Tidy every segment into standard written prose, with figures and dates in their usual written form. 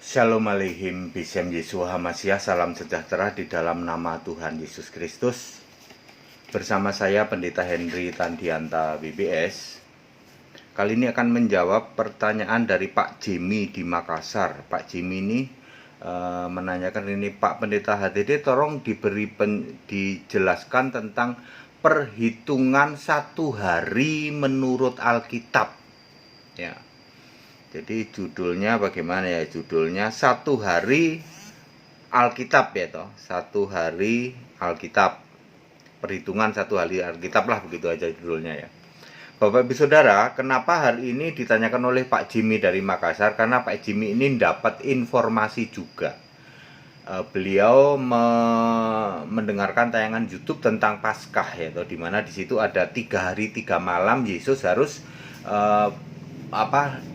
Shalom Aleihim, Bishem Yeshua HaMashiach, salam sejahtera di dalam nama Tuhan Yesus Kristus. Bersama saya Pendeta Henry Tandianta BBS. Kali ini akan menjawab pertanyaan dari Pak Jimmy di Makassar. Pak Jimmy ini menanyakan ini, Pak Pendeta HTD, tolong dijelaskan tentang perhitungan satu hari menurut Alkitab. Ya. Jadi judulnya bagaimana ya? Judulnya satu hari Alkitab ya toh. Satu hari Alkitab. Perhitungan satu hari Alkitab lah, begitu aja judulnya ya. Bapak Ibu Saudara, kenapa hari ini ditanyakan oleh Pak Jimmy dari Makassar? Karena Pak Jimmy ini dapat informasi juga. Beliau mendengarkan tayangan YouTube tentang Paskah ya toh, di mana di situ ada 3 hari 3 malam Yesus harus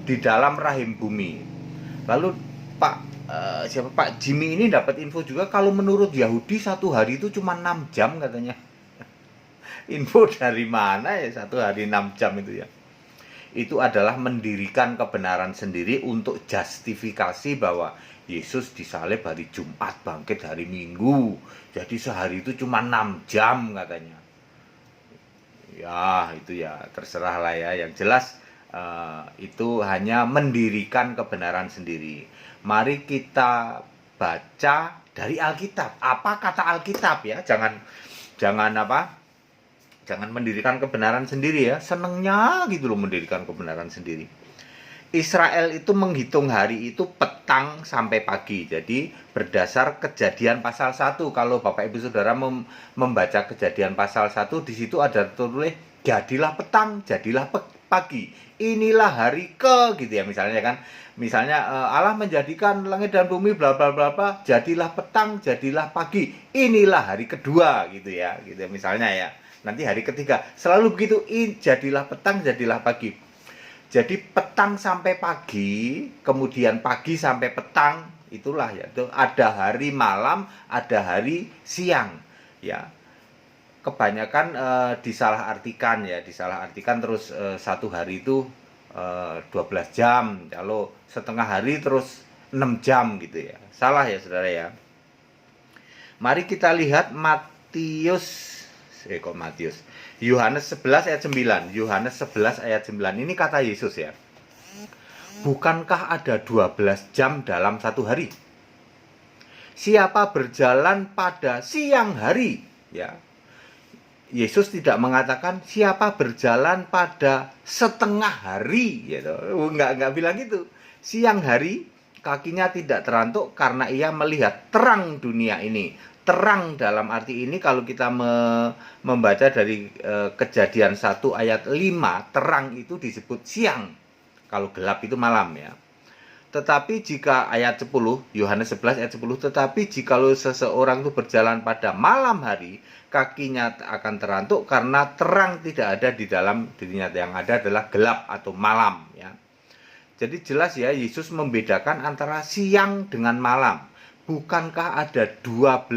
di dalam rahim bumi. Lalu Pak Jimmy ini dapat info juga kalau menurut Yahudi satu hari itu cuma 6 jam katanya. Info dari mana ya satu hari 6 jam itu ya? Itu adalah mendirikan kebenaran sendiri untuk justifikasi bahwa Yesus disalib hari Jumat, bangkit hari Minggu. Jadi sehari itu cuma 6 jam katanya. Ya itu ya terserah lah ya, yang jelas itu hanya mendirikan kebenaran sendiri. Mari kita baca dari Alkitab. Apa kata Alkitab ya? Jangan mendirikan kebenaran sendiri ya. Senengnya gitu loh mendirikan kebenaran sendiri. Israel itu menghitung hari itu petang sampai pagi. Jadi berdasar Kejadian pasal 1. Kalau Bapak Ibu Saudara membaca Kejadian pasal 1, di situ ada tulis jadilah petang, jadilah pagi. Inilah hari gitu ya, misalnya kan. Misalnya Allah menjadikan langit dan bumi bla bla bla bla, jadilah petang, jadilah pagi. Inilah hari kedua gitu ya. Gitu ya, misalnya ya. Nanti hari ketiga selalu begitu, jadilah petang, jadilah pagi. Jadi petang sampai pagi, kemudian pagi sampai petang, itulah ya. Itu ada hari malam, ada hari siang ya. Kebanyakan disalahartikan terus satu hari itu 12 jam, kalau setengah hari terus 6 jam gitu ya. Salah ya saudara ya. Mari kita lihat Yohanes 11 ayat 9. Yohanes 11 ayat 9. Ini kata Yesus ya. Bukankah ada 12 jam dalam satu hari? Siapa berjalan pada siang hari ya, Yesus tidak mengatakan siapa berjalan pada setengah hari gitu. Enggak bilang gitu. Siang hari kakinya tidak terantuk karena ia melihat terang dunia ini. Terang dalam arti ini kalau kita membaca dari Kejadian 1 ayat 5, terang itu disebut siang. Kalau gelap itu malam ya. Tetapi jika ayat 10, Yohanes 11 ayat 10, tetapi jikalau seseorang itu berjalan pada malam hari, kakinya akan terantuk karena terang tidak ada di dalam dirinya. Yang ada adalah gelap atau malam ya. Jadi jelas ya, Yesus membedakan antara siang dengan malam. Bukankah ada 12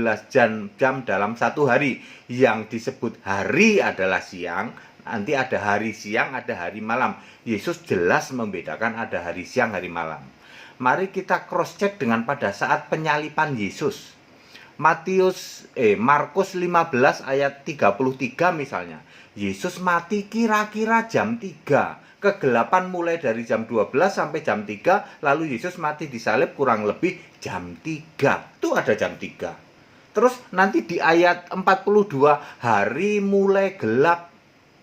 jam dalam satu hari? Yang disebut hari adalah siang, nanti ada hari siang, ada hari malam. Yesus jelas membedakan ada hari siang, hari malam. Mari kita cross check dengan pada saat penyaliban Yesus. Markus 15 ayat 33 misalnya. Yesus mati kira-kira jam 3. Kegelapan mulai dari jam 12 sampai jam 3. Lalu Yesus mati disalib kurang lebih jam 3. Itu ada jam 3. Terus nanti di ayat 42, hari mulai gelap.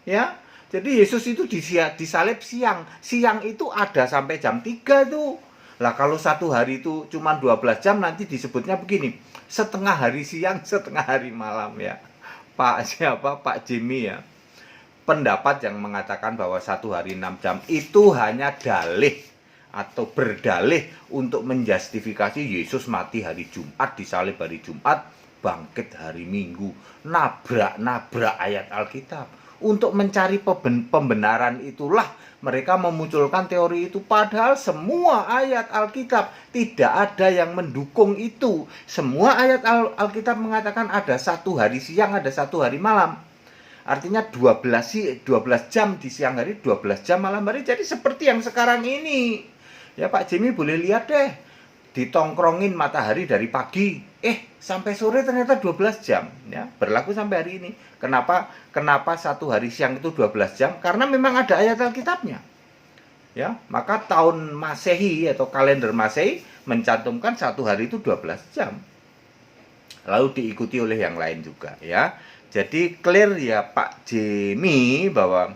Ya. Jadi Yesus itu disalib siang. Siang itu ada sampai jam 3 itu. Lah kalau satu hari itu cuma 12 jam, nanti disebutnya begini, setengah hari siang, setengah hari malam ya. Pak Jimmy ya. Pendapat yang mengatakan bahwa satu hari 6 jam itu hanya dalih atau berdalih untuk menjustifikasi Yesus mati hari Jumat, disalib hari Jumat, bangkit hari Minggu. Nabrak ayat Alkitab. Untuk mencari pembenaran itulah mereka memunculkan teori itu. Padahal semua ayat Alkitab tidak ada yang mendukung itu. Semua ayat Alkitab mengatakan ada satu hari siang, ada satu hari malam. Artinya 12 jam di siang hari, 12 jam malam hari. Jadi seperti yang sekarang ini. Ya Pak Jimmy boleh lihat deh. ditongkrongin matahari dari pagi, sampai sore ternyata 12 jam, ya. Berlaku sampai hari ini. Kenapa satu hari siang itu 12 jam? Karena memang ada ayat Alkitabnya. Ya, maka tahun Masehi atau kalender Masehi mencantumkan satu hari itu 12 jam. Lalu diikuti oleh yang lain juga, ya. Jadi clear ya Pak Jemi bahwa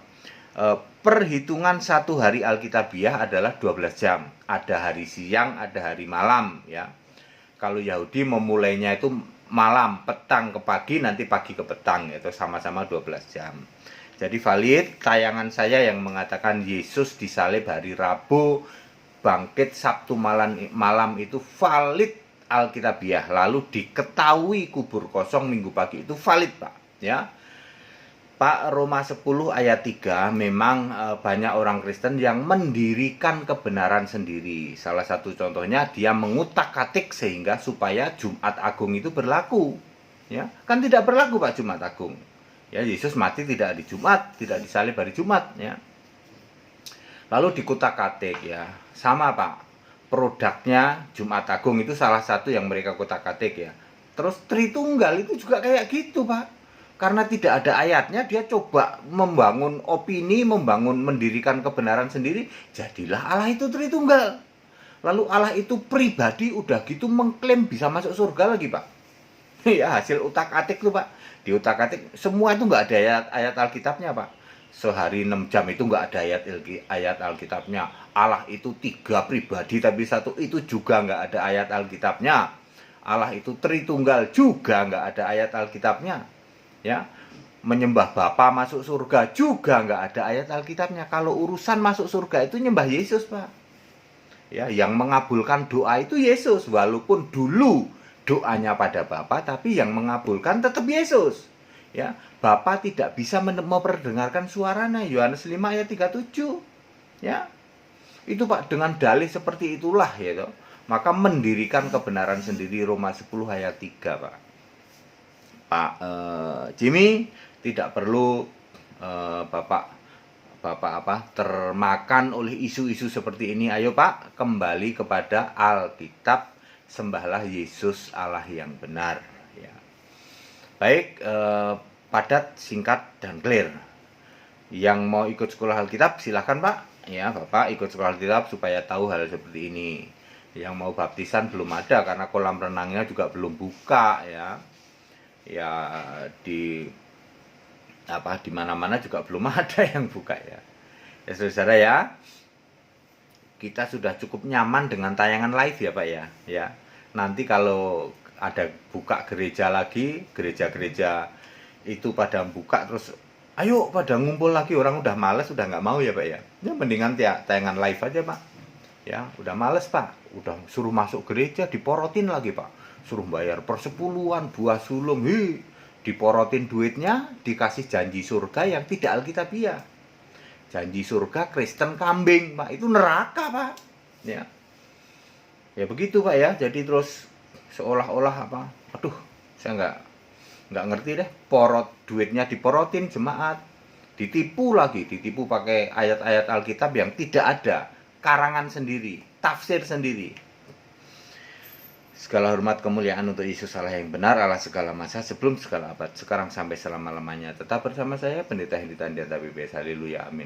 perhitungan satu hari Alkitabiah adalah 12 jam. Ada hari siang, ada hari malam, ya. Kalau Yahudi memulainya itu malam, petang ke pagi, nanti pagi ke petang, itu sama-sama 12 jam. Jadi valid tayangan saya yang mengatakan Yesus disalib hari Rabu, bangkit Sabtu malam itu valid Alkitabiah. Lalu diketahui kubur kosong Minggu pagi itu valid, Pak, ya. Pak, Roma 10 ayat 3 memang banyak orang Kristen yang mendirikan kebenaran sendiri. Salah satu contohnya dia mengutak-atik sehingga supaya Jumat Agung itu berlaku. Ya, kan tidak berlaku Pak Jumat Agung. Ya, Yesus mati tidak di Jumat, tidak disalib hari Jumat, ya. Lalu dikutak-atik, ya. Sama Pak. Produknya Jumat Agung itu salah satu yang mereka kutak-atik, ya. Terus Tritunggal itu juga kayak gitu, Pak. Karena tidak ada ayatnya, dia coba membangun opini, mendirikan kebenaran sendiri, jadilah Allah itu Tritunggal. Lalu Allah itu pribadi, udah gitu mengklaim bisa masuk surga lagi, Pak. Ya, hasil utak-atik tuh, Pak. Di utak-atik semua itu nggak ada ayat Alkitabnya, Pak. Sehari 6 jam itu nggak ada ayat Alkitabnya. Allah itu 3 pribadi tapi satu itu juga nggak ada ayat Alkitabnya. Allah itu Tritunggal juga nggak ada ayat Alkitabnya. Ya, menyembah Bapa masuk surga juga nggak ada ayat Alkitabnya. Kalau urusan masuk surga itu nyembah Yesus, Pak. Ya, yang mengabulkan doa itu Yesus, walaupun dulu doanya pada Bapa, tapi yang mengabulkan tetap Yesus. Ya, Bapa tidak bisa memperdengarkan suaranya. Yohanes 5 ayat 37. Ya. Itu Pak, dengan dalih seperti itulah ya toh, maka mendirikan kebenaran sendiri. Roma 10 ayat 3, Pak. Pak Jimmy tidak perlu Bapak termakan oleh isu-isu seperti ini. Ayo Pak, kembali kepada Alkitab. Sembahlah Yesus Allah yang benar, ya. Baik, padat, singkat, dan clear. Yang mau ikut sekolah Alkitab silahkan Pak, ya. Bapak ikut sekolah Alkitab supaya tahu hal seperti ini. Yang mau baptisan belum ada karena kolam renangnya juga belum buka, ya. Ya, di mana-mana juga belum ada yang buka, ya. Ya saudara, ya. Kita sudah cukup nyaman dengan tayangan live ya Pak, ya. Nanti kalau ada buka gereja lagi, gereja-gereja itu pada buka terus ayo pada ngumpul lagi, orang udah males, udah nggak mau ya Pak, ya. Ya mendingan tayangan live aja Pak. Ya, udah males Pak, udah suruh masuk gereja diporotin lagi Pak. Suruh bayar persepuluhan, buah sulung, diporotin duitnya, dikasih janji surga yang tidak alkitabiah. Janji surga Kristen kambing, Pak. Itu neraka, Pak. Ya. Ya begitu, Pak, ya. Jadi terus seolah-olah apa? Aduh, saya nggak ngerti deh. Duitnya diporotin jemaat. Ditipu lagi, ditipu pakai ayat-ayat Alkitab yang tidak ada. Karangan sendiri, tafsir sendiri. Segala hormat kemuliaan untuk Yesus Allah yang benar, Allah segala masa, sebelum segala abad, sekarang sampai selama-lamanya. Tetap bersama saya, Pendeta Hendy Tandian PBS. Haleluya, amin.